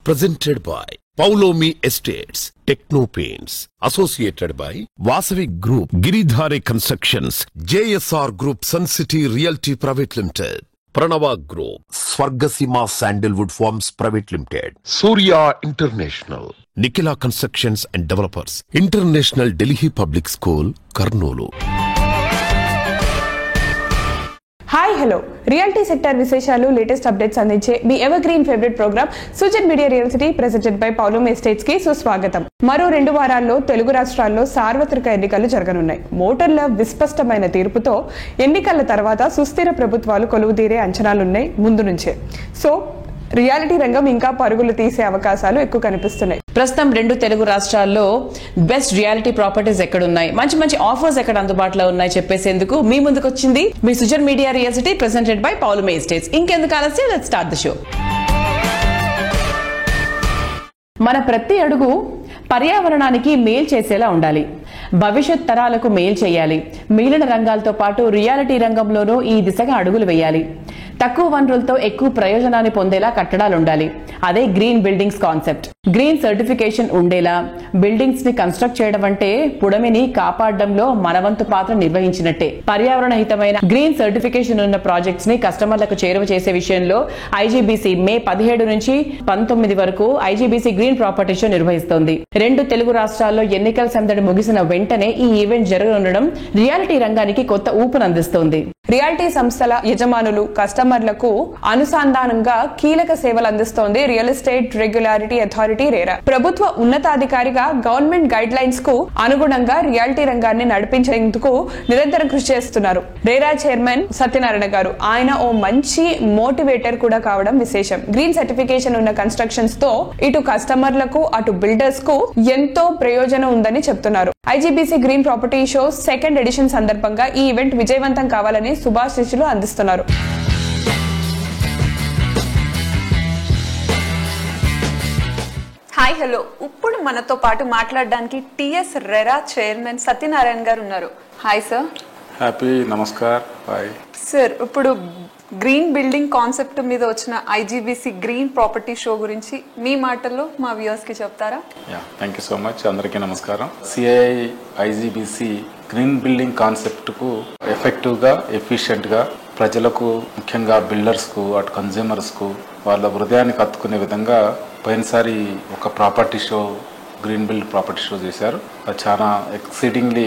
Presented by Paulomi Estates, Techno Paints, associated by Vasavi Group, Giridhare Constructions, JSR Group, Sun City Realty Private Limited, Pranava Group, Swargasima Sandalwood Farms Private Limited, Surya International, Nikila Constructions and Developers, International Delhi Public School, Karnoolu. Hi hello reality sector విశేషాలు latest updates అందించే మీ ever green favourite programme Sujan media Realcity presented by Paulomi estates కి సుస్వాగతం. మరో 2 వారాల్లో తెలుగు రాష్ట్రాల్లో సార్వత్రిక ఎన్నికలు జరగనున్నాయి. ఓటర్ల విస్పష్టమైన తీర్పుతో ఎన్నికల తర్వాత సుస్థిర ప్రభుత్వాలు కొలువుదీరే అంచనాలున్నాయి ముందు నుంచే. సో రియాలిటీ రంగం ఇంకా పరుగులు తీసే అవకాశాలు ఎక్కువ కనిపిస్తున్నాయి. ప్రస్తుతం 2 తెలుగు రాష్ట్రాల్లో బెస్ట్ రియాలిటీ ప్రాపర్టీస్ ఎక్కడున్నాయి, మంచి మంచి ఆఫర్స్ ఎక్కడ అందుబాటులో ఉన్నాయి చెప్పేసేందుకు మీ ముందుకు వచ్చింది మీ Sujan media Realcity presented by Paulomi estates. ఇంకెందుకు ఆలస్యం, లెట్స్ స్టార్ట్ ది షో. మన ప్రతి అడుగు పర్యావరణానికి మేలు చేసేలా ఉండాలి, భవిష్యత్ తరాలకు మేలు చేయాలి. మిగిలిన రంగాలతో పాటు రియాలిటీ రంగంలోనూ ఈ దిశగా అడుగులు వేయాలి. తక్కువ వనరులతో ఎక్కువ ప్రయోజనాన్ని పొందేలా కట్టడాలు ఉండాలి. అదే green buildings concept. Green certification ఉండేలా బిల్డింగ్స్ ని కన్స్ట్రక్ట్ చేయడం అంటే పుడమిని కాపాడడంలో మనవంతు పాత్ర నిర్వహించినట్టే. పర్యావరణ హితమైన గ్రీన్ సర్టిఫికేషన్ ఉన్న ప్రాజెక్ట్స్ ని కస్టమర్లకు చేరువ చేసే విషయంలో ఐజీబీసీ మే 17 నుంచి 19 వరకు ఐజీబీసీ గ్రీన్ ప్రాపర్టీ షో నిర్వహిస్తోంది. 2 తెలుగు రాష్ట్రాల్లో ఎన్నికల సందడి ముగిసిన వెంటనే ఈ ఈవెంట్ జరగనుండడం రియాలిటీ రంగానికి కొత్త ఊపునందిస్తోంది. రియాలిటీ సంస్థల యజమానులు కస్టమర్లకు అనుసంధానంగా కీలక సేవలు అందిస్తోంది real estate regularity authority RERA. ప్రభుత్వ ఉన్నతాధికారిగా గవర్నమెంట్ గైడ్ లైన్స్ కు అనుగుణంగా రియాలిటీ రంగాన్ని నడిపించేందుకు నిరంతరం కృషి చేస్తున్నారు రేరా చైర్మన్ సత్యనారాయణ గారు. ఆయన ఓ మంచి మోటివేటర్ కూడా కావడం విశేషం. గ్రీన్ సర్టిఫికేషన్ ఉన్న కన్స్ట్రక్షన్స్ తో ఇటు కస్టమర్లకు అటు బిల్డర్స్ కు ఎంతో ప్రయోజనం ఉందని చెప్తున్నారు. IGBC green property show 2nd edition సందర్భంగా ఈ ఈవెంట్ విజయవంతం కావాలని శుభాశీస్సులు అందిస్తున్నారు. హాయ్ హలో, ఇప్పుడు మనతో పాటు మాట్లాడడానికి టిఎస్ రెరా చైర్మన్ సత్యనారాయణ గారు ఉన్నారు. Hi sir. Happy namaskar. Hi sir. ఇప్పుడు గ్రీన్ బిల్డింగ్ కాన్సెప్ట్ మీద వచ్చిన ఐజీబీసీ గ్రీన్ ప్రాపర్టీ షో గురించి మీ మాటల్లో మా వ్యూవర్స్ కి చెప్తారా? Thank you so much. అందరికీ నమస్కారం. CI IGBC green building concept కు ఎఫెక్టివ్ గా ఎఫిషియెంట్ గా ప్రజలకు, ముఖ్యంగా బిల్డర్స్ కు అటు కన్జ్యూమర్స్ కు వాళ్ళ హృదయానికి హత్తుకునే విధంగా పోయినసారి ఒక property show, green build property show చేశారు. అది చాలా exceedingly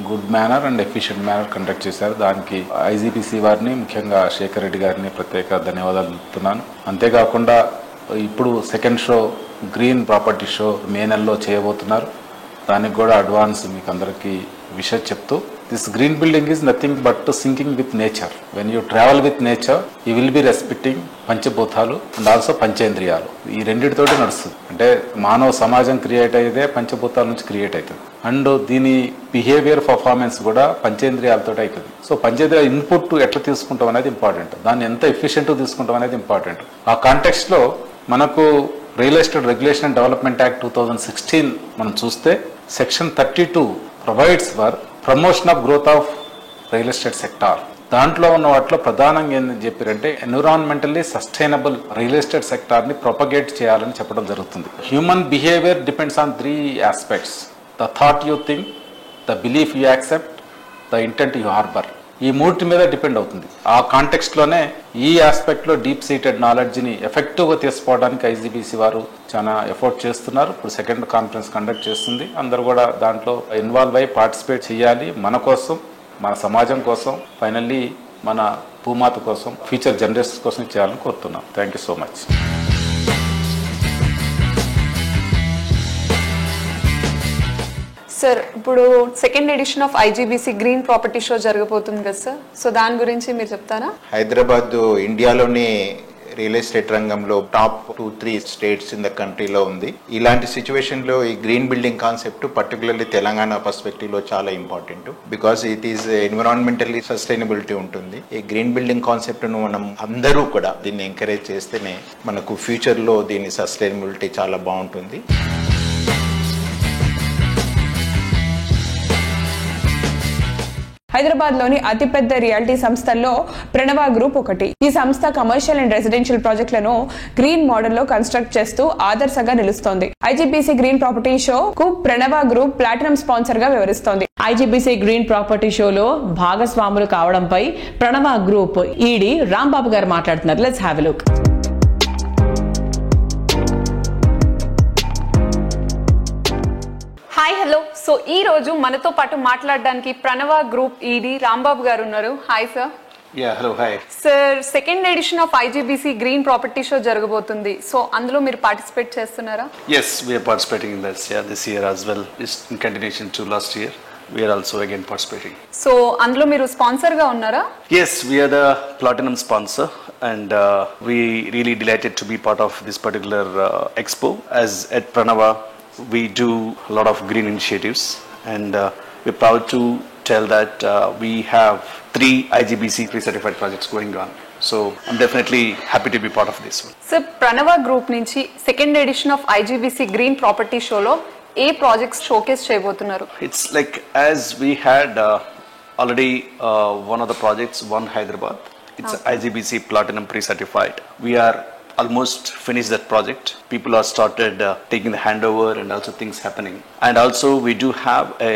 good manner and efficient manner conduct చేశారు. దానికి ఐజీబీసీ వారిని, ముఖ్యంగా శేఖర్ రెడ్డి గారిని ప్రత్యేక ధన్యవాదాలు తెలుపుతున్నాను. అంతేకాకుండా ఇప్పుడు 2nd show green property show May నెలలో చేయబోతున్నారు. దానికి కూడా అడ్వాన్స్ మీకు అందరికీ విషయం చెప్తూ, this green building is nothing but sinking with nature. When you travel with nature you will be respecting పంచభూతాలు అండ్ ఆల్సో పంచేంద్రియాలు. ఈ రెండింటితోటి నడుస్తుంది. అంటే మానవ సమాజం క్రియేట్ అయ్యేదే పంచభూతాల నుంచి క్రియేట్ అవుతుంది. అండ్ దీని బిహేవియర్ పర్ఫార్మెన్స్ కూడా పంచేంద్రియాలతో అవుతుంది. సో పంచేంద్రియ ఇన్పుట్ ఎట్లా తీసుకుంటాం అనేది ఇంపార్టెంట్, దాన్ని ఎంత ఎఫిషియెంట్గా తీసుకుంటాం అనేది ఇంపార్టెంట్. ఆ కాంటెక్స్ట్ లో మనకు real estate regulation and development act 2016 మనం చూస్తే section 32 provides for promotion of growth of real estate sector. దాంట్లో ఉన్న వాటిలో ప్రధానంగా ఏంటని చెప్పారంటే environmentally sustainable real estate sector ని ప్రొపగేట్ చేయాలని చెప్పడం జరుగుతుంది. Human behaviour depends on 3 aspects: the thought you think, the belief you accept, the intent you harbour. ఈ 3 మీద డిపెండ్ అవుతుంది. ఆ కాంటెక్స్ట్ లోనే ఈ ఆస్పెక్ట్ లో డీప్ సీటెడ్ నాలెడ్జ్ ని ఎఫెక్టివ్ గా తీసుకోవడానికి ఐజీబీసీ వారు చాలా ఎఫర్ట్ చేస్తున్నారు. ఇప్పుడు 2nd కాన్ఫరెన్స్ కండక్ట్ చేస్తుంది. అందరూ కూడా దాంట్లో ఇన్వాల్వ్ అయ్యి పార్టిసిపేట్ చేయాలి. మన కోసం, మన సమాజం కోసం, ఫైనల్లీ మన భూమాత కోసం, ఫ్యూచర్ జనరేషన్స్ కోసం చేయాలని కోరుతున్నాం. Thank you so much. Sir, ఇప్పుడు 2nd edition of IGBC green property show జరగబోతుంది కదా సార్, సో దాని గురించి మీరు చెప్తారా? హైదరాబాద్ ఇండియాలోని రియల్ ఎస్టేట్ రంగంలో టాప్ 2-3 స్టేట్స్ ఇన్ ద కంట్రీలో ఉంది. ఇలాంటి సిచ్యువేషన్ లో ఈ green building concept particularly Telangana perspective లో చాలా important. Because it is environmentally sustainability ఉంటుంది. ఈ గ్రీన్ బిల్డింగ్ కాన్సెప్ట్ ను మనం అందరూ కూడా దీన్ని ఎంకరేజ్ చేస్తేనే మనకు ఫ్యూచర్ లో దీని సస్టైనబిలిటీ చాలా బాగుంటుంది. హైదరాబాద్ లోని అతిపెద్ద రియాలిటీ సంస్థల్లో ప్రణవ గ్రూప్ ఒకటి. ఈ సంస్థ కమర్షియల్ అండ్ రెసిడెన్షియల్ ప్రాజెక్టులను గ్రీన్ మోడల్ లో కన్స్ట్రక్ట్ చేస్తూ ఆదర్శంగా నిలుస్తోంది. ఐజీబీసీ గ్రీన్ ప్రాపర్టీ షో కు ప్రణవ గ్రూప్ ప్లాటినం స్పాన్సర్ గా వ్యవహరిస్తోంది. ఐజీబీసీ గ్రీన్ ప్రాపర్టీ షోలో భాగస్వాములు కావడంపై ప్రణవ గ్రూప్ ఈడీ రాంబాబు గారు మాట్లాడుతున్నారు. Let's have a look. Hi hello. So ఈ రోజు మనతో పాటు మాట్లాడడానికి ప్రణవ గ్రూప్ ఈడీ రాంబాబు గారు ఉన్నారు. Hi sir. Hello. Hi sir. Second edition of IGBC green property show జరగబోతుంది. సో అందులో మీరు పార్టిసిపేట్ చేస్తున్నారా? Yes, we are participating in this. Yeah, this year as well. It's in continuation to last year. We are also again participating. So అందులో మీరు sponsor గా ఉన్నారా? Yes, we are the platinum sponsor, and we really delighted to be part of this particular expo. As at Pranava, we do a lot of green initiatives, and we're proud to tell that we have 3 IGBC pre-certified projects going on. So I'm definitely happy to be part of this one. Sir, Pranava group నుంచి second edition of IGBC green property షోలో ఏ projects showcase చేయబోతున్నారు? It's like as we had already one of the projects, One Hyderabad. It's IGBC Platinum pre-certified. We are almost finished that project. People have started taking the handover and also things happening. And also we do have a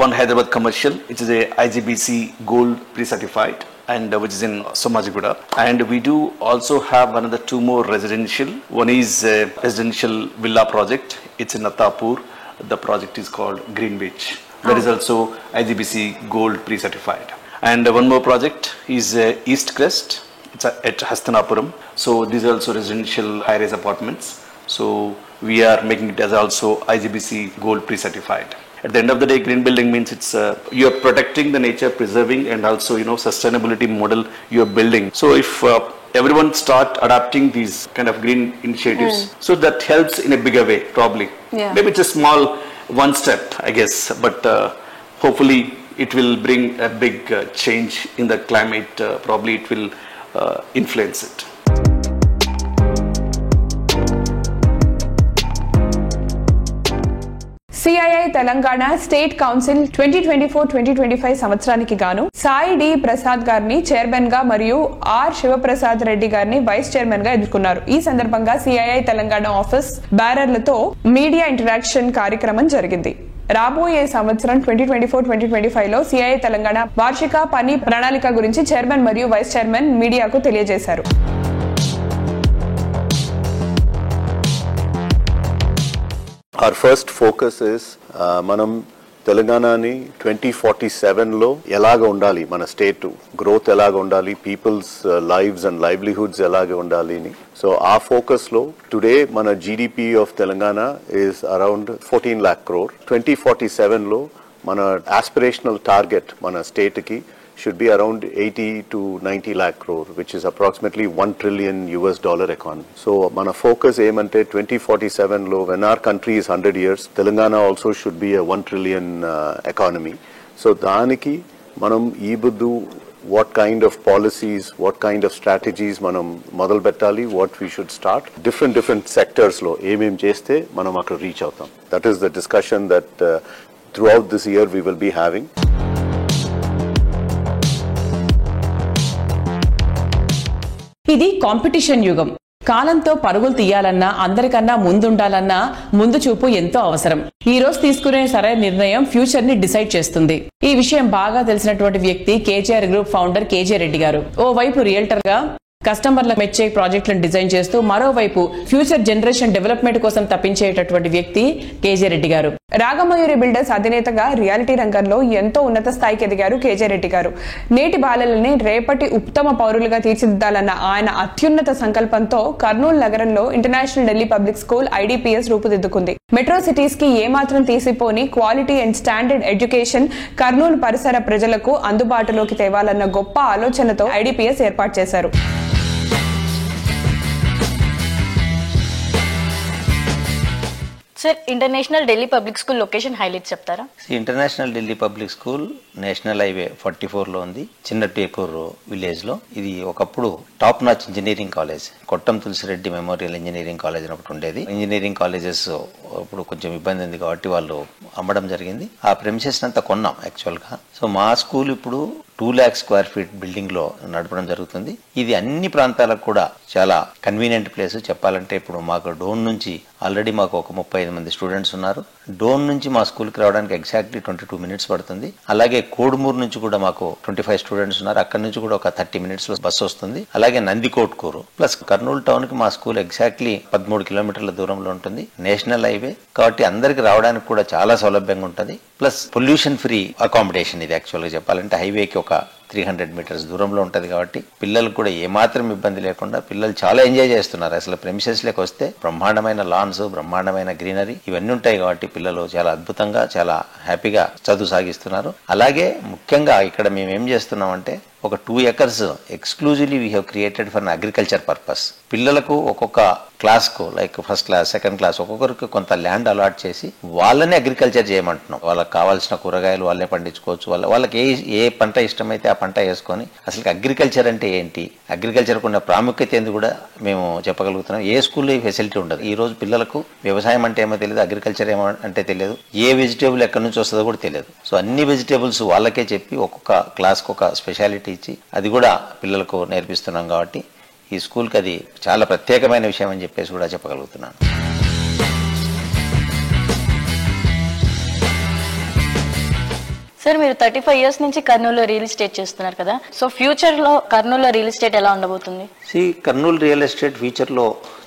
One Hyderabad commercial, which is a IGBC Gold pre-certified, and which is in Somajiguda. And we do also have another 2 more residential. One is a residential villa project. It's in Attapur. The project is called Green Beach. That is also IGBC Gold pre-certified. And one more project is East Crest. It's at Hastanapuram. So these are also residential high-rise apartments. So we are making it as also IGBC Gold pre-certified. At the end of the day, green building means it's you are protecting the nature, preserving, and also sustainability model you are building. So if everyone start adapting these kind of green initiatives, so that helps in a bigger way probably. Yeah. Maybe it's a small one step, I guess, but hopefully it will bring a big change in the climate. Probably it will influence it. CII Telangana state council 2024-2025 సంవత్సరానికి గాను Sai D Prasad గారిని chairman గా మరియు are Sivaprasad Reddy గారిని vice chairman గా ఎన్నుకున్నారు. ఈ సందర్భంగా సిఐఐ తెలంగాణ ఆఫీస్ బ్యారర్లతో మీడియా ఇంటరాక్షన్ కార్యక్రమం జరిగింది. రాబోయే సంవత్సరం 2024-2025 లో సిఐఐ తెలంగాణ వార్షిక పని ప్రణాళిక గురించి చైర్మన్ మరియు వైస్ చైర్మన్ మీడియాకు తెలియజేశారు. Our first focus is మనం తెలంగాణని 2047లో ఎలాగ ఉండాలి, మన స్టేట్ గ్రోత్ ఎలాగ ఉండాలి, పీపుల్స్ లైవ్స్ అండ్ లైవ్లీహుడ్స్ ఎలాగ ఉండాలి అని. సో ఆ ఫోకస్లో టుడే మన GDP of Telangana is around 14 lakh crore. 2047లో మన ఆస్పిరేషనల్ టార్గెట్ మన స్టేట్కి should be around 80 to 90 lakh crore, which is approximately $1 trillion economy. So mana focus emante 2047 lo, when our country is 100 years, Telangana also should be a 1 trillion economy. So daniki manam ibuddu what kind of policies, what kind of strategies manam modal bettali, what we should start, different sectors lo em cheste manam akkada reach avutam. That is the discussion that throughout this year we will be having. ఇది competition యుగం. కాలంతో పరుగులు తీయాలన్నా, అందరికన్నా ముందుండాలన్నా ముందు చూపు ఎంతో అవసరం. ఈ రోజు తీసుకునే సరైన నిర్ణయం ఫ్యూచర్ ని డిసైడ్ చేస్తుంది. ఈ విషయం బాగా తెలిసినటువంటి వ్యక్తి KGR group founder KJ Reddy గారు. ఓవైపు రియల్టర్ గా కస్టమర్ల మెచ్చే ప్రాజెక్టులను డిజైన్ చేస్తూ మరోవైపు ఫ్యూచర్ జనరేషన్ డెవలప్మెంట్ కోసం తప్పించేటటువంటి వ్యక్తి కేజే రెడ్డి గారు. రాగమయూరి బిల్డర్స్ అధినేతగా రియాలిటీ రంగంలో ఎంతో ఉన్నత స్థాయికి ఎదిగారు కేజే రెడ్డి గారు. నేటి బాలలని రేపటి ఉత్తమ పౌరులుగా తీర్చిదిద్దాలన్న ఆయన అత్యున్నత సంకల్పంతో కర్నూలు నగరంలో international Delhi public school IDPS రూపుదిద్దుకుంది. మెట్రో సిటీస్ కి ఏమాత్రం తీసిపోని quality and standard education Kurnool పరిసర ప్రజలకు అందుబాటులోకి తేవాలన్న గొప్ప ఆలోచనతో IDPS ఏర్పాటు చేశారు. Sir, international Delhi public school location highlight చెప్తారా? International Delhi public school national highway 44లో ఉంది, చిన్న టేకూర్ విలేజ్ లో. ఇది ఒకప్పుడు టాప్ నాచ్ ఇంజనీరింగ్ కాలేజ్. కొట్టం తులసిరెడ్డి మెమోరియల్ ఇంజనీరింగ్ కాలేజ్ అని ఒకటి ఉండేది. ఇంజనీరింగ్ కాలేజెస్ ఇప్పుడు కొంచెం ఇబ్బంది ఉంది కాబట్టి వాళ్ళు అమ్మడం జరిగింది. ఆ ప్రెమిసెస్ అంతా కొన్నాం యాక్చువల్ గా. సో మా స్కూల్ ఇప్పుడు 2 lakh square feet బిల్డింగ్ లో నడపడం జరుగుతుంది. ఇది అన్ని ప్రాంతాలకు కూడా చాలా కన్వీనియంట్ ప్లేస్. చెప్పాలంటే ఇప్పుడు మాకు డోన్ నుంచి ఆల్రెడీ మాకు ఒక 35 మంది స్టూడెంట్స్ ఉన్నారు. డోన్ నుంచి మా స్కూల్కి రావడానికి ఎగ్జాక్ట్లీ 22 minutes పడుతుంది. అలాగే కోడుమూరు నుంచి కూడా మాకు 25 స్టూడెంట్స్ ఉన్నారు. అక్కడ నుంచి కూడా ఒక 30 minutes లో బస్సు వస్తుంది. అలాగే నందికోట్కూరు ప్లస్ కర్నూలు టౌన్ కి మా స్కూల్ ఎగ్జాక్ట్లీ 13 kilometers దూరంలో ఉంటుంది. నేషనల్ హైవే కాబట్టి అందరికి రావడానికి కూడా చాలా సౌలభ్యంగా ఉంటుంది. ప్లస్ పొల్యూషన్ ఫ్రీ అకామిడేషన్ ఇది యాక్చువల్గా చెప్పాలంటే హైవేకి ఒక 300 meters దూరంలో ఉంటది కాబట్టి పిల్లలకు కూడా ఏమాత్రం ఇబ్బంది లేకుండా పిల్లలు చాలా ఎంజాయ్ చేస్తున్నారు. అసలు ప్రెమిసెస్ లేక వస్తే బ్రహ్మాండమైన లాన్స్, బ్రహ్మాండమైన గ్రీనరీ ఇవన్నీ ఉంటాయి కాబట్టి పిల్లలు చాలా అద్భుతంగా చాలా హ్యాపీగా చదువు సాగిస్తున్నారు. అలాగే ముఖ్యంగా ఇక్కడ మేము ఏం చేస్తున్నామంటే ఒక 2 acres exclusively we have created for agriculture purpose. పిల్లలకు ఒక్కొక్క క్లాస్ కు like first class, second class ఒక్కొక్కరికి కొంత ల్యాండ్ అలాట్ చేసి వాళ్ళని అగ్రికల్చర్ చేయమంటున్నాం. వాళ్ళకి కావాల్సిన కూరగాయలు వాళ్ళే పండించుకోవచ్చు. వాళ్ళకి ఏ పంట ఇష్టమైతే ఆ పంట వేసుకొని అసలు అగ్రికల్చర్ అంటే ఏంటి, అగ్రికల్చర్కు ఉన్న ప్రాముఖ్యత ఏంది కూడా మేము చెప్పగలుగుతున్నాం. ఏ స్కూల్లో ఈ ఫెసిలిటీ ఉండదు. ఈ రోజు పిల్లలకు వ్యవసాయం అంటే ఏమో తెలియదు, అగ్రికల్చర్ ఏమో అంటే తెలియదు, ఏ వెజిటేబుల్ ఎక్కడి నుంచి వస్తుందో కూడా తెలియదు. సో అన్ని వెజిటేబుల్స్ వాళ్ళకే చెప్పి ఒక్కొక్క క్లాస్కి ఒక స్పెషాలిటీ ఇచ్చి అది కూడా పిల్లలకు నేర్పిస్తున్నాం కాబట్టి ఈ స్కూల్కి అది చాలా ప్రత్యేకమైన విషయం అని చెప్పేసి కూడా చెప్పగలుగుతున్నాను. సార్ మీరు 35 years నుంచి కర్నూలులో రియల్ ఎస్టేట్ చేస్తున్నారు కదా, సో ఫ్యూచర్ లో కర్నూలులో రియల్ ఎస్టేట్ ఎలా ఉండబోతుంది? కర్నూలు రియల్ ఎస్టేట్ ఫ్యూచర్ లో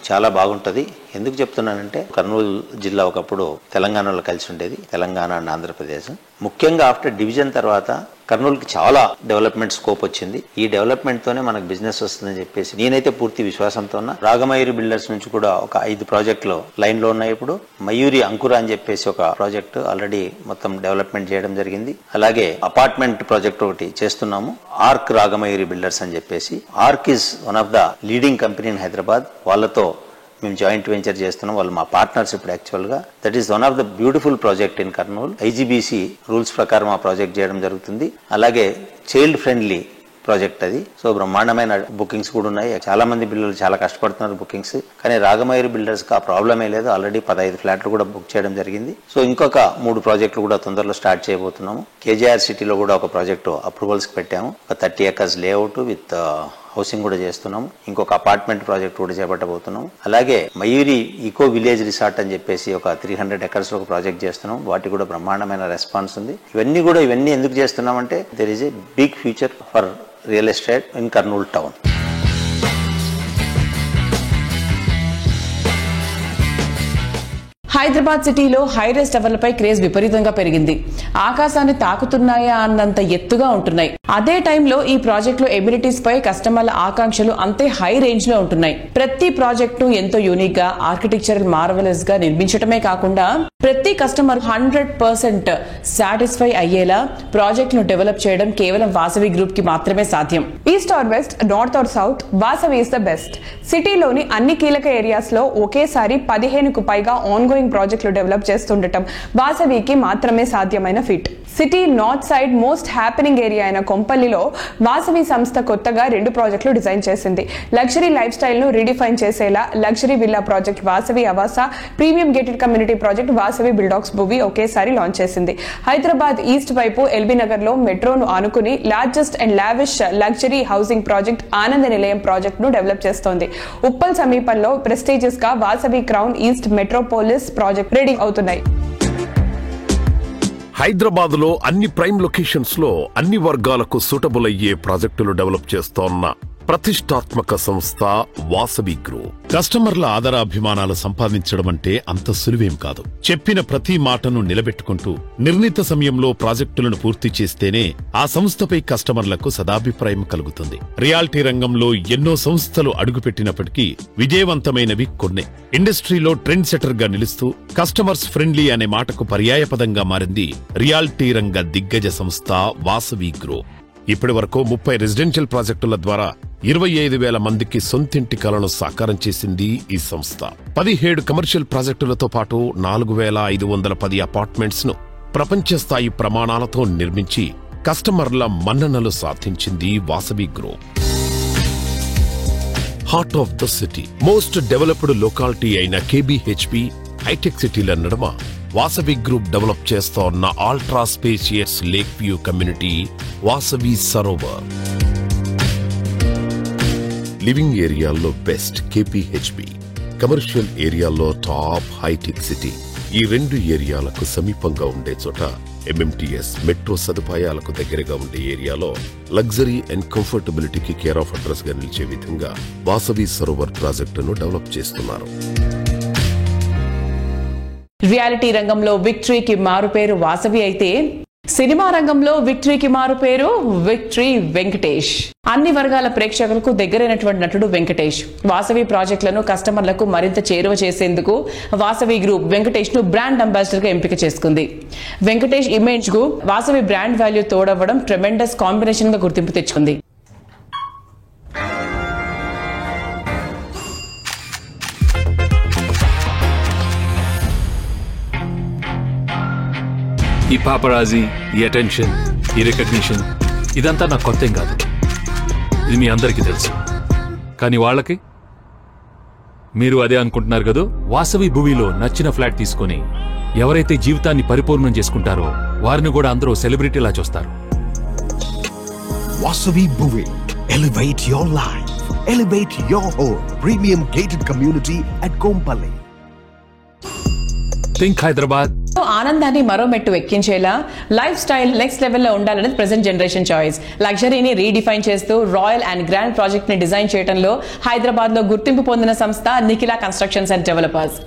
చాలా బాగుంటుంది. ఎందుకు చెప్తున్నానంటే కర్నూలు జిల్లా ఒకప్పుడు తెలంగాణలో కలిసి ఉండేది, తెలంగాణ అండ్ ఆంధ్రప్రదేశ్. ముఖ్యంగా ఆఫ్టర్ డివిజన్ తర్వాత కర్నూలుకి చాలా డెవలప్మెంట్ స్కోప్ వచ్చింది. ఈ డెవలప్మెంట్ తోనే మనకు బిజినెస్ వస్తుందని చెప్పేసి నేనైతే పూర్తి విశ్వాసంతో ఉన్నా. రాగమయూరి బిల్డర్స్ నుంచి కూడా ఒక 5 ప్రాజెక్టులు లైన్ లో ఉన్నాయి. ఇప్పుడు మయూరి అంకుర అని చెప్పేసి ఒక ప్రాజెక్టు ఆల్రెడీ మొత్తం డెవలప్మెంట్ చేయడం జరిగింది. అలాగే అపార్ట్మెంట్ ప్రాజెక్ట్ ఒకటి చేస్తున్నాము, ఆర్క్ రాగమయూరి బిల్డర్స్ అని చెప్పేసి. Arc is one of the leading company in Hyderabad. వాళ్ళతో మేము జాయింట్ వెంచర్ చేస్తున్నాం. వాళ్ళు మా పార్ట్నర్స్ ఇప్పుడు యాక్చువల్గా. That is one of the beautiful project in Kurnool. IGBC rules ప్రకారం ఆ ప్రాజెక్ట్ చేయడం జరుగుతుంది. అలాగే చైల్డ్ ఫ్రెండ్లీ ప్రాజెక్ట్ అది. సో బ్రహ్మాండమైన బుకింగ్స్ కూడా ఉన్నాయి. చాలా మంది పిల్లలు చాలా కష్టపడుతున్నారు బుకింగ్స్. కానీ రాగమయూరి బిల్డర్స్ కి ఆ ప్రాబ్లమే లేదు. ఆల్రెడీ 15 ఫ్లాట్లు కూడా బుక్ చేయడం జరిగింది. సో ఇంకొక 3 ప్రాజెక్టులు కూడా తొందరలో స్టార్ట్ చేయబోతున్నాము. కేజీఆర్ సిటీలో కూడా ఒక ప్రాజెక్టు అప్రూవల్స్ పెట్టాము. ఒక 30 acres లేఅవుట్ విత్ హౌసింగ్ కూడా చేస్తున్నాము. ఇంకొక అపార్ట్మెంట్ ప్రాజెక్ట్ కూడా చేపట్టబోతున్నాము. అలాగే మయూరి ఈకో విలేజ్ రిసార్ట్ అని చెప్పేసి ఒక 300 acres లో ఒక ప్రాజెక్ట్ చేస్తున్నాం. వాటికి కూడా బ్రహ్మాండమైన రెస్పాన్స్ ఉంది. ఇవన్నీ ఎందుకు చేస్తున్నామంటే there is a big future for real estate in Kurnool town. Hyderabad సిటీలో హైరేస్ టవర్లపై క్రేజ్ విపరీతంగా పెరిగింది. ఆకాశాన్ని తాకుతున్నాయా అన్నంత ఎత్తుగా ఉంటున్నాయి. అదే టైంలో ఈ ప్రాజెక్టులో ఎమ్యూనిటీస్ పై కస్టమర్ల ఆకాంక్షలు అంతే హై రేంజ్ లో ఉంటున్నాయి. ప్రతి ప్రాజెక్ట్ ను ఎంతో యూనిక్ గా, ఆర్కిటెక్చరల్ మార్వెలస్ గా నిర్మించడమే కాకుండా ప్రతి కస్టమర్ 100% సాటిస్ఫై అయ్యేలా ప్రాజెక్ట్ ను డెవలప్ చేయడం కేవలం వాసవి గ్రూప్ కి మాత్రమే సాధ్యం. East or west, north or south, Vasavi is the best. సిటీలోని అన్ని కీలక ఏరియాస్ లో ఒకేసారి 15కు పైగా ఆన్ గోయింగ్ ప్రాజెక్టులు డెవలప్ చేస్తుండటం వాసవికి మాత్రమే సాధ్యమైన feat. City north side most happening area అయిన కొంపల్లిలో వాసవి సంస్థ కొత్తగా 2 ప్రాజెక్టులు డిజైన్ చేసింది. లగ్జరీ లైఫ్ స్టైల్ ను రీడిఫైన్ చేసేలా లగ్జరీ విల్లా ప్రాజెక్ట్ వాసవి ఆవాస, premium gated community project Vasavi బిల్డాక్స్ భూవి ఒకేసారి లాంచ్ చేసింది. హైదరాబాద్ ఈస్ట్ వైపు ఎల్బీ నగర్ లో మెట్రోను ఆనుకుని largest and lavish luxury housing project Ananda Nilayam project ను డెవలప్ చేస్తోంది. ఉప్పల్ సమీపంలో ప్రెస్టీజియస్ గా Vasavi crown east Metropolis project ready అవుతున్నాయి. హైదరాబాద్ లో అన్ని ప్రైమ్ లొకేషన్స్ లో అన్ని వర్గాలకు సూటబుల్ అయ్యే ప్రాజెక్టులు డెవలప్ చేస్తోన్న ప్రతిష్టాత్మక సంస్థ వాసవి గ్రూప్. కస్టమర్ల ఆదరాభిమానాలు సంపాదించడం అంటే అంత సులువేం కాదు. చెప్పిన ప్రతి మాటను నిలబెట్టుకుంటూ నిర్ణీత సమయంలో ప్రాజెక్టులను పూర్తి చేస్తేనే ఆ సంస్థపై కస్టమర్లకు సదాభిప్రాయం కలుగుతుంది. రియాలిటీ రంగంలో ఎన్నో సంస్థలు అడుగుపెట్టినప్పటికీ విజయవంతమైనవి కొన్నే. ఇండస్ట్రీలో ట్రెండ్ సెటర్ గా నిలుస్తూ కస్టమర్స్ ఫ్రెండ్లీ అనే మాటకు పర్యాయపదంగా మారింది రియాలిటీ రంగ దిగ్గజ సంస్థ వాసవి గ్రూప్. ఇప్పటి వరకు 30 రెసిడెన్షియల్ ప్రాజెక్టుల ద్వారా 25,000 మందికి సొంతింటి కలను సాకారం చేసింది ఈ సంస్థ. 17 కమర్షియల్ ప్రాజెక్టులతో పాటు 4,510 అపార్ట్మెంట్స్ ను ప్రపంచ స్థాయి ప్రమాణాలతో నిర్మించి కస్టమర్ల మన్ననలు సాధించింది Vasavi group. Heart of the city, most developed locality అయిన కేబిహెచ్పి హైటెక్ సిటీల నడుమ వాసవి గ్రూప్ డెవలప్ చేస్తోన్న ultra spacious lake view community Vasavi Sarovar. Living ఏరియాల్లో బెస్ట్ కేపీహెచ్పి, కమర్షియల్ ఏరియాల్లో టాప్ హైటెక్ సిటీ. ఈ రెండు ఏరియాలకు సమీపంగా ఉండే చోట ఎంఎంటీఎస్ మెట్రో సదుపాయాలకు దగ్గరగా ఉండే ఏరియాలో లగ్జరీ అండ్ కంఫర్టబిలిటీకి కేర్ ఆఫ్ అడ్రస్ గా నిలిచే విధంగా వాసవి సరోవర్ ప్రాజెక్టును డెవలప్ చేస్తున్నారు. రియాలిటీ రంగంలో విక్టరీకి మారుపేరు వాసవి అయితే, సినిమా రంగంలో విక్టరీకి మారుపేరు విక్టరీ వెంకటేష్. అన్ని వర్గాల ప్రేక్షకులకు దగ్గరైనటువంటి నటుడు వెంకటేష్. వాసవి ప్రాజెక్టులను కస్టమర్లకు మరింత చేరువ చేసేందుకు వాసవి గ్రూప్ వెంకటేష్ ను బ్రాండ్ అంబాసిడర్ గా ఎంపిక చేసుకుంది. వెంకటేష్ ఇమేజ్ కు వాసవి బ్రాండ్ వాల్యూ తోడవ్వడం ట్రెమెండస్ కాంబినేషన్ గా గుర్తింపు తెచ్చుకుంది. ఈ పాపరాజీ, ఈ అటెన్షన్, ఈ రికగ్నిషన్ ఇదంతా నాకు కొత్తేం కాదు. ఇది మీ అందరికీ తెలుసు. కానీ వాళ్ళకి మీరు అదే అనుకుంటున్నారు కదా. వాసవి భూమిలో నచ్చిన ఫ్లాట్ తీసుకొని ఎవరైతే జీవితాన్ని పరిపూర్ణం చేసుకుంటారో వారిని కూడా అందరూ సెలబ్రిటీలా చూస్తారు. వాసవి భూమి, elevate your life, elevate your home. Premium gated community at Kompally. Think Hyderabad. ఆనందాన్ని మరో మెట్టు ఎక్కించేలా లైఫ్ స్టైల్ నెక్స్ట్ లెవెల్లో ఉండాలనేది ప్రెసెంట్ జనరేషన్ చాయిస్. లగ్జరీని రీడిఫైన్ చేస్తూ రాయల్ అండ్ గ్రాండ్ ప్రాజెక్ట్ ని డిజైన్ చేయడంలో హైదరాబాద్ లో గుర్తింపు పొందిన సంస్థ నిఖిలా కన్స్ట్రక్షన్స్ అండ్ డెవలపర్స్.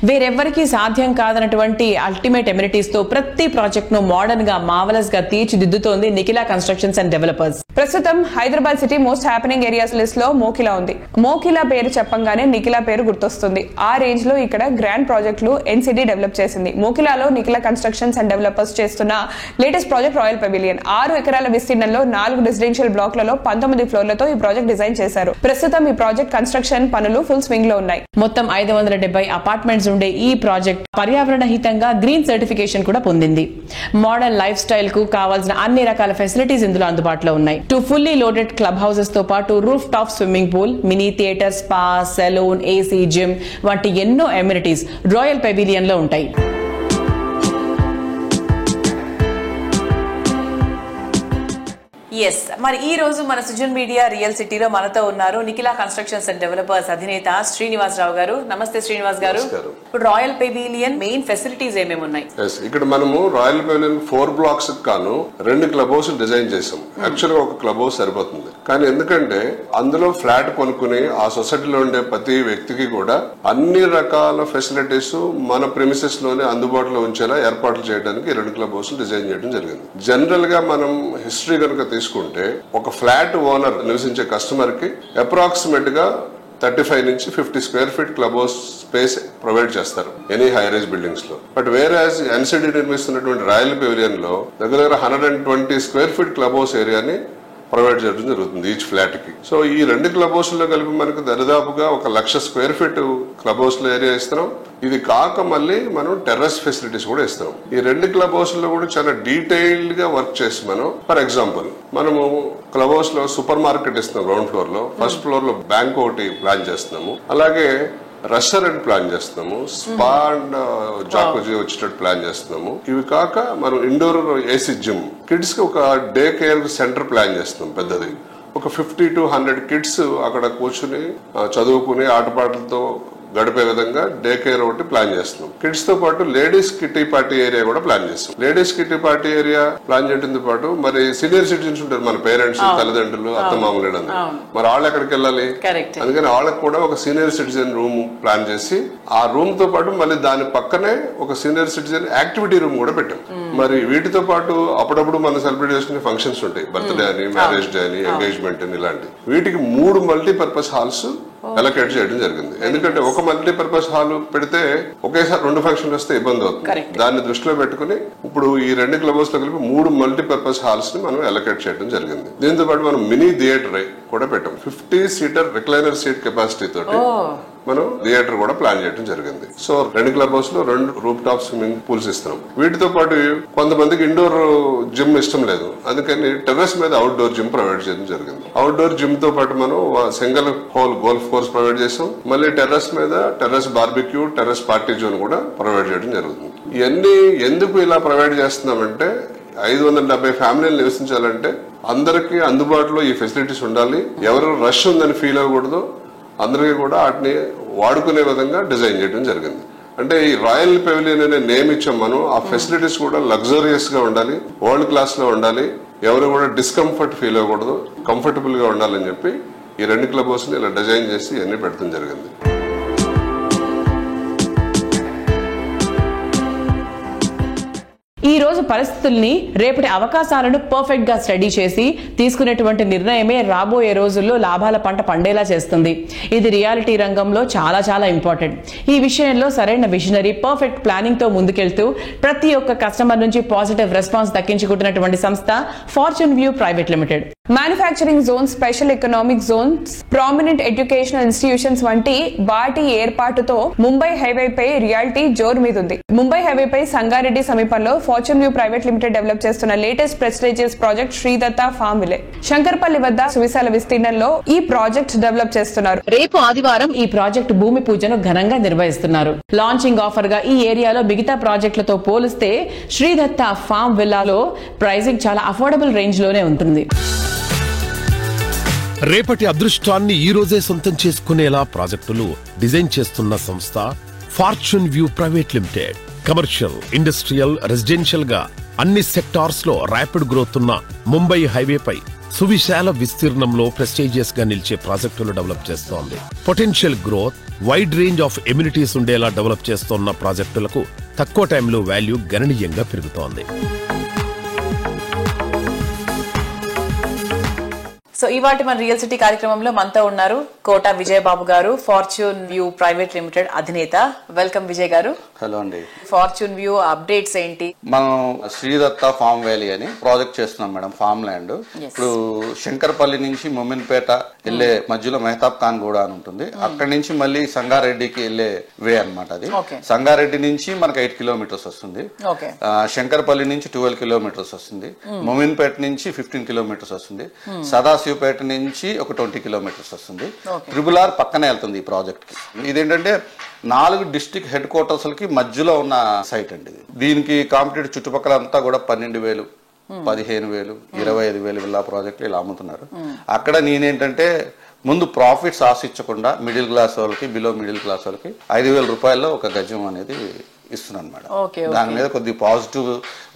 వేరెవ్వరికీ సాధ్యం కాదన్నటువంటి అల్టిమేట్ ఎమ్యూనిటీస్ తో ప్రతి ప్రాజెక్ట్ ను మోడర్న్ గా, మార్వెలస్ గా తీర్చిదిద్దుతోంది నిఖిలా కన్స్ట్రక్షన్స్ అండ్ డెవలపర్స్. ప్రస్తుతం Hyderabad city most happening areas list లో మోకిలా ఉంది. మోకిలా పేరు చెప్పంగానే నిఖిలా పేరు గుర్తొస్తుంది. ఆ రేంజ్ లో ఇక్కడ గ్రాండ్ ప్రాజెక్టులు ఎన్సిడి డెవలప్ చేసింది. మోకిలాలో నిఖిలా కన్స్ట్రక్షన్స్ అండ్ డెవలపర్స్ చేస్తున్న లేటెస్ట్ ప్రాజెక్ట్ రాయల్ పెవిలియన్. 6 ఎకరాల విస్తీర్ణంలో 4 రెసిడెన్షియల్ బ్లాక్లలో 19 ఫ్లోర్లతో ఈ ప్రాజెక్ట్ డిజైన్ చేశారు. ప్రస్తుతం ఈ ప్రాజెక్ట్ కన్స్ట్రక్షన్ పనులు ఫుల్ స్వింగ్ లో ఉన్నాయి. మొత్తం 570 అపార్ట్మెంట్స్ ఉండే ఈ ప్రాజెక్ట్ పర్యావరణ హితంగా గ్రీన్ సర్టిఫికేషన్ కూడా పొందింది. మోడర్న్ లైఫ్ స్టైల్ కు కావాల్సిన అన్ని రకాల ఫెసిలిటీస్ ఇందులో అందుబాటులో ఉన్నాయి. 2 ఫుల్లీ లోడెడ్ క్లబ్ హౌసెస్ తో పాటు roof top swimming pool, mini theatre, spa, salon, AC gym వంటి ఎన్నో ఎమ్యూనిటీస్ రాయల్ పెవిలియన్ లో ఉంటాయి. ఎస్, మరి ఈ రోజు మన సుజన్ మీడియా రియల్ సిటీలో మనతో ఉన్నారు నిఖిలా కన్స్ట్రక్షన్స్ అండ్ డెవలపర్స్ అధినేత శ్రీనివాస్ రావు గారు. నమస్తే శ్రీనివాస్ గారు. ఇప్పుడు రాయల్ పెవిలియన్ మెయిన్ ఫెసిలిటీస్ ఏమేమి ఉన్నాయి? ఇక్కడ మనము రాయల్ పెవిలియన్ 4 బ్లాక్స్ కాను 2 క్లబ్ హౌస్ డిజైన్ చేసాం. యాక్చువల్ గా ఒక క్లబ్ హౌస్ సరిపోతుంది, కానీ ఎందుకంటే అందులో ఫ్లాట్ కొనుక్కుని ఆ సొసైటీలో ఉండే ప్రతి వ్యక్తికి కూడా అన్ని రకాల ఫెసిలిటీస్ మన ప్రెమిసెస్ లోనే అందుబాటులో ఉంచేలా ఏర్పాట్లు చేయడానికి 2 క్లబ్ హౌస్ డిజైన్ చేయడం జరిగింది. జనరల్ గా మనం హిస్టరీ కనుక తీసుకుంటే ఒక ఫ్లాట్ ఓనర్ నివసించే కస్టమర్ కి అప్రాక్సిమేట్ గా 35 నుంచి 50 square feet club house space provide చేస్తారు ఎనీ హై రైజ్ బిల్డింగ్స్ లో. But whereas NCD నిర్మిస్తున్నటువంటి royal pavilion లో దగ్గర 120 స్క్వేర్ ఫీట్ క్లబ్ హౌస్ ఏరియాని ప్రొవైడ్ చేయడం జరుగుతుంది ఈచ్ ఫ్లాట్ కి. సో ఈ 2 క్లబ్ హౌస్ లో కలిపి మనకు దరిదాపుగా 1,00,000 స్క్వేర్ ఫీట్ క్లబ్ హౌస్ లో ఏరియా ఇస్తున్నాం. ఇది కాక మళ్ళీ మనం టెర్రస్ ఫెసిలిటీస్ కూడా ఇస్తాం. ఈ 2 క్లబ్ హౌస్ లో కూడా చాలా డీటెయిల్డ్ గా వర్క్ చేసి మనం ఫర్ ఎగ్జాంపుల్ మనము క్లబ్ హౌస్ లో సూపర్ మార్కెట్ ఇస్తున్నాం గ్రౌండ్ ఫ్లోర్ లో, ఫస్ట్ ఫ్లోర్ లో బ్యాంక్ ఒకటి ప్లాన్ చేస్తున్నాము, అలాగే రెస్టారెంట్ ప్లాన్ చేస్తున్నాము, స్పా అండ్ జాకుజీ వచ్చేటట్టు ప్లాన్ చేస్తున్నాము. ఇవి కాక మనం ఇండోర్ ఏసీ జిమ్, కిడ్స్ కి ఒక డే కేర్ సెంటర్ ప్లాన్ చేస్తున్నాం పెద్దది. ఒక 50 to 100 కిడ్స్ అక్కడ కూర్చుని చదువుకుని ఆటపాటలతో గడిపే విధంగా డే కేర్ ఒకటి ప్లాన్ చేస్తున్నాం. కిడ్స్ తో పాటు లేడీస్ కిటీ పార్టీ ఏరియా కూడా ప్లాన్ చేస్తాం. Ladies kitty party area plan చేయడంతో పాటు మరి సీనియర్ సిటిజన్స్ ఉంటారు, మన పేరెంట్స్, తల్లిదండ్రులు, అత్తమామలు, మరి వాళ్ళు ఎక్కడికి వెళ్ళాలి, అందుకని వాళ్ళకి కూడా ఒక సీనియర్ సిటిజన్ రూమ్ ప్లాన్ చేసి ఆ రూమ్ తో పాటు మళ్ళీ దాని పక్కనే ఒక సీనియర్ సిటిజన్ యాక్టివిటీ రూమ్ కూడా పెట్టాం. మరి వీటితో పాటు అప్పుడప్పుడు మనం సెలబ్రేట్ చేసుకునే ఫంక్షన్స్ ఉంటాయి, బర్త్డే అని, మ్యారేజ్ డే అని, ఎంగేజ్మెంట్ అని, ఇలాంటి వీటికి 3 మల్టీపర్పస్ హాల్స్ అలొకేట్ చేయడం జరిగింది. ఎందుకంటే ఒక మల్టీపర్పస్ హాల్ పెడితే ఒకేసారి 2 ఫంక్షన్లు వస్తే ఇబ్బంది అవుతుంది. దాన్ని దృష్టిలో పెట్టుకుని ఇప్పుడు ఈ 2 క్లబ్ హౌస్ లో కలిపి 3 మల్టీపర్పస్ హాల్స్ ని మనం అలొకేట్ చేయడం జరిగింది. దీంతో పాటు మనం మినీ థియేటర్ కూడా పెట్టాం. 50 సీటర్ రిక్లైనర్ సీట్ కెపాసిటీ తోటి మనం థియేటర్ కూడా ప్లాన్ చేయడం జరిగింది. సో 2 క్లబ్ హౌస్ లో 2 రూఫ్ టాప్ స్విమ్మింగ్ పూల్స్ ఇస్తున్నాం. వీటితో పాటు కొంతమందికి ఇండోర్ జిమ్ ఇష్టం లేదు, అందుకని టెర్రస్ మీద అవుట్డోర్ జిమ్ ప్రొవైడ్ చేయడం జరిగింది. అవుట్డోర్ జిమ్ తో పాటు మనం single whole golf course provide చేసాం. మళ్ళీ టెర్రస్ మీద terrace barbecue, terrace party zone కూడా ప్రొవైడ్ చేయడం జరుగుతుంది. ఇవన్నీ ఎందుకు ఇలా ప్రొవైడ్ చేస్తున్నామంటే 570 ఫ్యామిలీలు నివసించాలంటే అందరికీ అందుబాటులో ఈ ఫెసిలిటీస్ ఉండాలి. ఎవరు రష్ ఉందని ఫీల్ అవ్వకూడదు, అందరికీ కూడా వాటిని వాడుకునే విధంగా డిజైన్ చేయడం జరిగింది. అంటే ఈ రాయల్ పెవిలియన్ అనే నేమ్ ఇచ్చాం మనం. ఆ ఫెసిలిటీస్ కూడా లగ్జరియస్ గా ఉండాలి, వరల్డ్ క్లాస్ లో ఉండాలి, ఎవరు కూడా డిస్కంఫర్ట్ ఫీల్ అవ్వకూడదు, కంఫర్టబుల్ గా ఉండాలని చెప్పి ఈ 2 క్లబ్ హౌస్ ని ఇలా డిజైన్ చేసి ఇవన్నీ పెట్టడం జరిగింది. ఈ రోజు పరిస్థితుల్ని, రేపటి అవకాశాలను పర్ఫెక్ట్ గా స్టడీ చేసి తీసుకునేటువంటి నిర్ణయమే రాబోయే రోజుల్లో లాభాల పంట పండేలా చేస్తుంది. ఇది రియాలిటీ రంగంలో చాలా చాలా ఇంపార్టెంట్. ఈ విషయంలో సరైన విజనరీ, పర్ఫెక్ట్ ప్లానింగ్ తో ముందుకెళ్తూ ప్రతి ఒక్క కస్టమర్ నుంచి పాజిటివ్ రెస్పాన్స్ దక్కించుకుంటున్నటువంటి సంస్థ fortune view private limited. Manufacturing Jones, special economic zones, prominent educational institutions వంటి వాటి ఏర్పాటుతో ముంబై హైవేపై రియాలిటీ జోరు మీదుంది. ముంబై హైవేపై సంగారెడ్డి సమీపంలో fortune view private limited develop చేస్తున్న latest prestigious project Sridatta farm village. Shankarpally వద్ద సువిశాల విస్తీర్ణంలో ఈ ప్రాజెక్ట్ డెవలప్ చేస్తున్నారు. రేపు ఆదివారం ఈ ప్రాజెక్ట్ భూమి పూజను ఘనంగా నిర్వహిస్తున్నారు. లాంచింగ్ ఆఫర్ గా ఈ ఏరియాలో మిగతా ప్రాజెక్టులతో పోలిస్తే శ్రీదత్త ఫార్మ్ విల్లాలో ప్రైసింగ్ చాలా అఫోర్డబుల్ రేంజ్ లోనే ఉంటుంది. రేపటి అదృష్టాన్ని ఈ రోజే సొంతం చేసుకునేలా ప్రాజెక్టులు డిజైన్ చేస్తున్న సంస్థ fortune view private limited. Commercial, industrial, residential గా అన్ని సెక్టార్స్ లో ర్యాపిడ్ గ్రోత్ ఉన్న ముంబై హైవేపై సువిశాల విస్తీర్ణంలో ప్రెస్టీజియస్ గా నిలిచే ప్రాజెక్టులు డెవలప్ చేస్తోంది. Potential growth, wide range of amenities ఉండేలా డెవలప్ చేస్తున్న ప్రాజెక్టులకు తక్కువ టైంలో వాల్యూ గణనీయంగా పెరుగుతోంది. సో ఇవాటి మన రియల్ సిటీ కార్యక్రమంలో మనతో ఉన్నారు కోట విజయబాబు గారు, ఫార్చ్యూన్ వ్యూ ప్రైవేట్ లిమిటెడ్ అధినేత. వెల్కమ్ విజయ్ గారు. హలో అండి. ఫార్చ్యూన్ వ్యూ అప్డేట్స్ ఏంటి? మనం శ్రీదత్త ఫార్మ్ వ్యాలీ అని ప్రాజెక్ట్ చేస్తున్నాం మేడం, ఫార్మ్ ల్యాండ్. ఇప్పుడు శంకర్పల్లి నుంచి మొమిన్పేట వెళ్లే మధ్యలో మెహతాబ్ ఖాన్ గూడ అని ఉంటుంది. అక్కడి నుంచి మళ్ళీ సంగారెడ్డికి వెళ్లే వే అనమాట అది. సంగారెడ్డి నుంచి మనకు 8 కిలోమీటర్స్ వస్తుంది. శంకర్పల్లి నుంచి 12 కిలోమీటర్స్ వస్తుంది. మొమిన్పేట నుంచి 15 కిలోమీటర్స్ వస్తుంది. సదాశివపేట నుంచి ఒక 20 కిలోమీటర్స్ వస్తుంది. ట్రిపుల్ ఆర్ పక్కనే వెళ్తుంది ఈ ప్రాజెక్ట్ కి. ఇదేంటంటే 4 డిస్ట్రిక్ట్ హెడ్ క్వార్టర్స్ కి మధ్యలో ఉన్న సైట్ అండి ఇది. దీనికి కాంపిటేటివ్ చుట్టుపక్కల అంతా కూడా 12,000, 15,000, 25,000 విల్లా ప్రాజెక్టులు ఇలా అమ్ముతున్నారు. అక్కడ నేనేంటంటే ముందు ప్రాఫిట్స్ ఆశించకుండా మిడిల్ క్లాస్ వాళ్ళకి, బిలో మిడిల్ క్లాస్ వాళ్ళకి 5,000 రూపాయల్లో ఒక గజం అనేది ఇస్తున్నాను మేడం. దాని మీద కొద్దిగా పాజిటివ్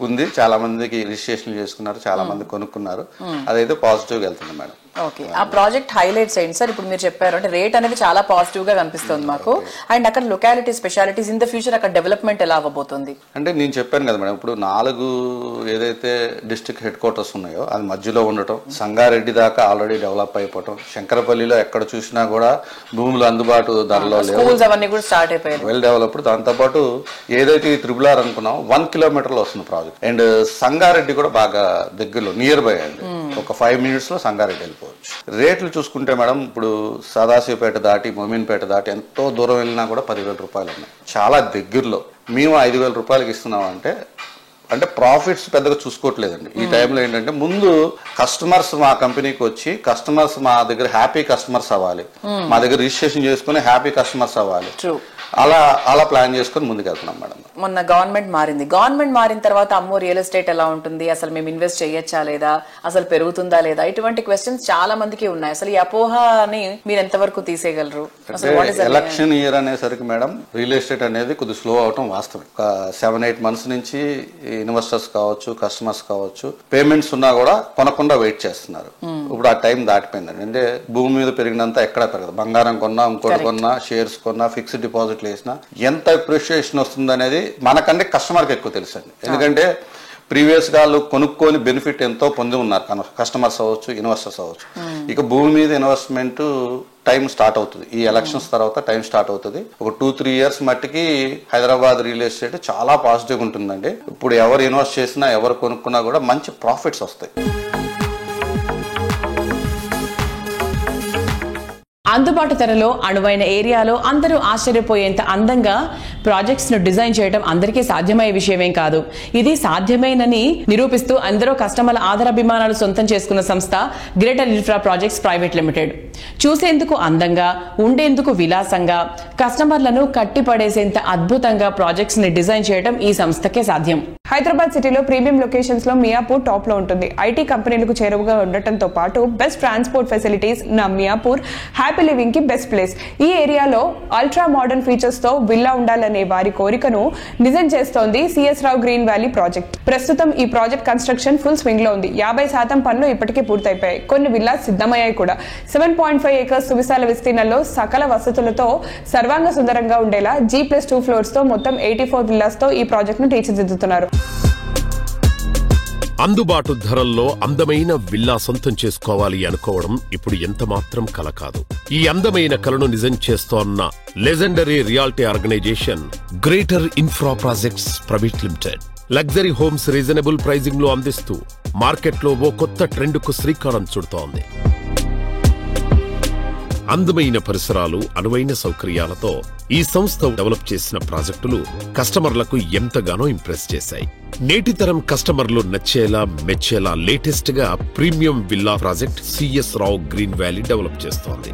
ఉంది. చాలా మందికి రిజిస్ట్రేషన్ చేసుకున్నారు, చాలా మంది కొనుక్కున్నారు. అదైతే పాజిటివ్ గా వెళ్తుంది మేడం. ఓకే, ఆ ప్రాజెక్ట్ హైలైట్స్ ఏంటి సార్? ఇప్పుడు మీరు చెప్పారు అంటే రేట్ అనేది చాలా పాజిటివ్ గా కనిపిస్తుంది మాకు. అండ్ అక్కడ locality specialities in the future అక్కడ డెవలప్మెంట్ ఎలా అవ్వబోతుంది? అంటే నేను చెప్పాను కదా మేడం, ఇప్పుడు 4 ఏదైతే డిస్ట్రిక్ట్ హెడ్ క్వార్టర్స్ ఉన్నాయో అది మధ్యలో ఉండటం, సంగారెడ్డి దాకా ఆల్రెడీ డెవలప్ అయిపోవటం, శంకరపల్లిలో ఎక్కడ చూసినా కూడా భూములు అందుబాటు ధరలో లేవు, అవన్నీ కూడా స్టార్ట్ అయిపోయాయి, వెల్ డెవలప్డ్. దాంతోపాటు ఏదైతే ట్రిపుల్ ఆర్ అనుకున్నాం 1 కిలోమీటర్లో వస్తుంది ప్రాజెక్ట్. అండ్ సంగారెడ్డి కూడా బాగా దగ్గరలో, నియర్ బై అండి. ఒక 5 మినిట్స్ లో సంగారెడ్డి వెళ్ళిపోవచ్చు. రేట్లు చూసుకుంటే మేడం ఇప్పుడు సదాశివపేట దాటి, మొమిన్పేట దాటి ఎంతో దూరం వెళ్ళినా కూడా 10,000 రూపాయలు ఉన్నాయి. చాలా దగ్గరలో మేము 5,000 రూపాయలకి ఇస్తున్నాం అంటే ప్రాఫిట్స్ పెద్దగా చూసుకోవట్లేదండి. ఈ టైంలో ఏంటంటే ముందు కస్టమర్స్ మా కంపెనీకి వచ్చి, కస్టమర్స్ మా దగ్గర హ్యాపీ కస్టమర్స్ అవ్వాలి, మా దగ్గర రిజిస్ట్రేషన్ చేసుకుని హ్యాపీ కస్టమర్స్ అవ్వాలి. అలా ప్లాన్ చేసుకుని ముందుకు వెళ్తున్నాం మేడం. మొన్న గవర్నమెంట్ మారింది. గవర్నమెంట్ మారిన తర్వాత అమ్మో రియల్ ఎస్టేట్ ఎలా ఉంటుంది, అసలు మేము ఇన్వెస్ట్ చేయొచ్చా లేదా, అసలు పెరుగుతుందా లేదా, ఇటువంటి క్వశ్చన్స్ చాలా మందికి ఉన్నాయి. అసలు ఈ అపోహని మీరు ఎంతవరకు తీసేయగలరు? ఎలక్షన్ ఇయర్ అనేసరికి మేడం రియల్ ఎస్టేట్ అనేది కొద్దిగా స్లో అవటం వాస్తవం. ఒక 7-8 మంత్స్ నుంచి ఇన్వెస్టర్స్ కావచ్చు, కస్టమర్స్ కావచ్చు, పేమెంట్స్ ఉన్నా కూడా కొనకుండా వెయిట్ చేస్తున్నారు. ఇప్పుడు ఆ టైం దాటిపోయిందండి. అంటే భూమి మీద పెరిగినంత ఎక్కడ పెరగదు. బంగారం కొన్నా, ఇంకోటి కొన్నా, షేర్స్ కొన్నా, ఫిక్స్డ్ డిపాజిట్ వేసినా ఎంత అప్రిషియేషన్ వస్తుంది అనేది మనకంటే కస్టమర్కి ఎక్కువ తెలుసు అండి. ఎందుకంటే ప్రీవియస్ గా వాళ్ళు కొనుక్కొని బెనిఫిట్ ఎంతో పొంది ఉన్నారు, కస్టమర్స్ అవ్వచ్చు, ఇన్వెస్టర్స్ అవ్వచ్చు. ఇక భూమి మీద ఇన్వెస్ట్మెంట్ టైం స్టార్ట్ అవుతుంది. ఈ ఎలక్షన్స్ తర్వాత టైం స్టార్ట్ అవుతుంది. ఒక 2-3 ఇయర్స్ మట్టికి హైదరాబాద్ రియల్ ఎస్టేట్ చాలా పాజిటివ్ ఉంటుందండి. ఇప్పుడు ఎవరు ఇన్వెస్ట్ చేసినా, ఎవరు కొనుక్కున్నా కూడా మంచి ప్రాఫిట్స్ వస్తాయి. అందుబాటు ధరలో అనువైన ఏరియాలో అందరూ ఆశ్చర్యపోయేంత అందంగా ప్రాజెక్ట్స్ ను డిజైన్ చేయడం అందరికీ సాధ్యమయ్యే విషయమేం కాదు. ఇది సాధ్యమేనని నిరూపిస్తూ అందరూ కస్టమర్ల ఆదరాభిమానాలు సొంతం చేసుకున్న సంస్థ greater infra projects private limited. చూసేందుకు అందంగా, ఉండేందుకు విలాసంగా, కస్టమర్లను కట్టిపడేసేంత అద్భుతంగా ప్రాజెక్ట్స్ ని డిజైన్ చేయడం ఈ సంస్థకే సాధ్యం. హైదరాబాద్ సిటీలో ప్రీమియం లొకేషన్స్ లో మియాపూర్ టాప్ లో ఉంటుంది. ఐటీ కంపెనీలకు చేరువగా ఉండటంతో పాటు బెస్ట్ ట్రాన్స్పోర్ట్ ఫెసిలిటీస్ నా మియాపూర్ హ్యాపీ లివింగ్ కి బెస్ట్ ప్లేస్. ఈ ఏరియాలో అల్ట్రా మోడర్న్ ఫీచర్స్ తో విల్లా ఉండాలనే వారి కోరికను నిజం చేస్తోంది సిఎస్ రావు గ్రీన్ వ్యాలీ ప్రాజెక్ట్. ప్రస్తుతం ఈ ప్రాజెక్ట్ కన్స్ట్రక్షన్ ఫుల్ స్వింగ్ లో ఉంది. 50% పనులు ఇప్పటికే పూర్తయిపోయాయి. కొన్ని విల్లాస్ సిద్ధమయ్యాయి కూడా. 7.5 ఏకర్స్ సువిశాల విస్తీర్ణంలో సకల వసతులతో సర్వాంగ సుందరంగా ఉండేలా G+2 ఫ్లోర్స్ తో మొత్తం 84 విల్లాస్ తో ఈ ప్రాజెక్ట్ ను తీర్చిదిద్దుతున్నారు. అందుబాటు ధరల్లో అందమైన విల్లా సొంతం చేసుకోవాలి అనుకోవడం ఇప్పుడు ఎంత మాత్రం కల కాదు. ఈ అందమైన కలను నిజం చేస్తోన్న legendary reality organisation greater infra projects private limited. Luxury homes reasonable pricing లో అందిస్తూ మార్కెట్లో ఓ కొత్త ట్రెండ్ కు శ్రీకారం చుడుతోంది. అందమైన పరిసరాలు, అనువైన సౌకర్యాలతో ఈ సంస్థ డెవలప్ చేసిన ప్రాజెక్టులు కస్టమర్లకు ఎంతగానో ఇంప్రెస్ చేశాయి. నేటి తరం కస్టమర్లు నచ్చేలా, మెచ్చేలా లేటెస్ట్ గా ప్రీమియం విల్లా ప్రాజెక్ట్ సిఎస్ రావు గ్రీన్ వ్యాలీ డెవలప్ చేస్తోంది.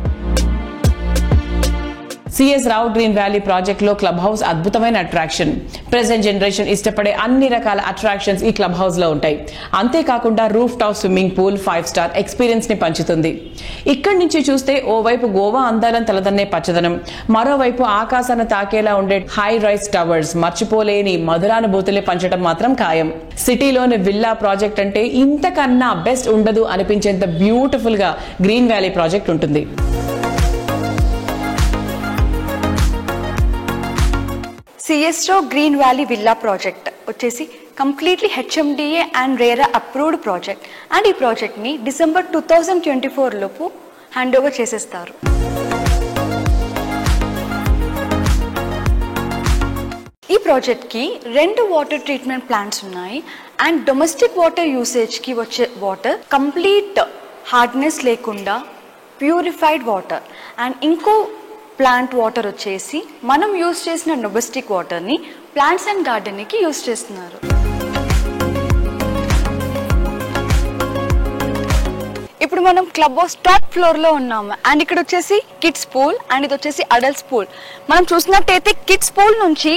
సిఎస్ రావు గ్రీన్ వ్యాలీ ప్రాజెక్ట్ లో క్లబ్ హౌస్ అద్భుతమైన అట్రాక్షన్. ప్రెసెంట్ జనరేషన్ ఇష్టపడే అన్ని రకాల అట్రాక్షన్స్ ఈ క్లబ్ హౌస్ లో ఉంటాయి. అంతేకాకుండా roof top swimming pool 5 star experience ని పంచుతుంది. ఇక్కడి నుంచి చూస్తే ఓవైపు గోవా అందాలను తలదన్నే పచ్చదనం, మరోవైపు ఆకాశాన్ని తాకేలా ఉండే హై రైస్ టవర్స్ మర్చిపోలేని మధురానుభూతులే పంచడం మాత్రం ఖాయం. సిటీలోని విల్లా ప్రాజెక్ట్ అంటే ఇంతకన్నా బెస్ట్ ఉండదు అనిపించేంత బ్యూటిఫుల్ గా గ్రీన్ వ్యాలీ ప్రాజెక్ట్ ఉంటుంది. సిఎస్ రావు గ్రీన్ వ్యాలీ విల్లా ప్రాజెక్ట్ వచ్చేసి completely HMDA and RERA approved project. And ఈ ప్రాజెక్ట్ని డిసెంబర్ 2024 లోపు హ్యాండ్ ఓవర్ చేసేస్తారు. ఈ ప్రాజెక్ట్కి 2 వాటర్ ట్రీట్మెంట్ ప్లాంట్స్ ఉన్నాయి. అండ్ డొమెస్టిక్ వాటర్ యూసేజ్కి వచ్చే వాటర్ కంప్లీట్ హార్డ్నెస్ లేకుండా ప్యూరిఫైడ్ వాటర్. అండ్ ఇంకో ప్లాంట్ వాటర్ వచ్చేసి మనం యూజ్ చేసిన డొమెస్టిక్ వాటర్ని ప్లాంట్స్ అండ్ గార్డెన్కి యూజ్ చేస్తున్నారు. ఇప్పుడు మనం క్లబ్ హౌస్ టాప్ ఫ్లోర్ లో ఉన్నాము. అండ్ ఇక్కడ వచ్చేసి కిడ్స్ పూల్ అండ్ ఇది వచ్చేసి అడల్ట్స్ పూల్. మనం చూసినట్టయితే కిడ్స్ పూల్ నుంచి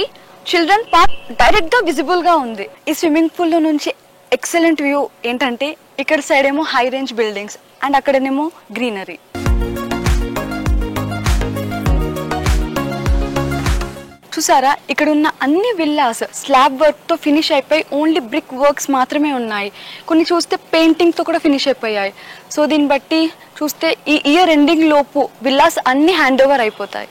చిల్డ్రన్ పార్క్ డైరెక్ట్ గా విజిబుల్ గా ఉంది. ఈ స్విమ్మింగ్ పూల్ నుంచి ఎక్సలెంట్ వ్యూ ఏంటంటే ఇక్కడ సైడ్ ఏమో హై రేంజ్ బిల్డింగ్స్ అండ్ అక్కడనేమో గ్రీనరీ. చూసారా, ఇక్కడ ఉన్న అన్ని విల్లాస్ స్లాబ్ వర్క్ తో ఫినిష్ అయిపోయి ఓన్లీ బ్రిక్ వర్క్స్ మాత్రమే ఉన్నాయి. కొన్ని చూస్తే పెయింటింగ్ తో కూడా ఫినిష్ అయిపోయాయి. సో దీన్ని బట్టి చూస్తే ఈ ఇయర్ ఎండింగ్ లోపు విల్లాస్ అన్ని హ్యాండ్ ఓవర్ అయిపోతాయి.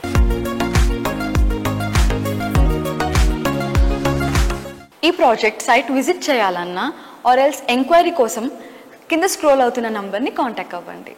ఈ ప్రాజెక్ట్ సైట్ విజిట్ చేయాలన్నా ఆర్ ఎల్స్ ఎంక్వైరీ కోసం కింద స్క్రోల్ అవుతున్న నంబర్ని కాంటాక్ట్ అవ్వండి.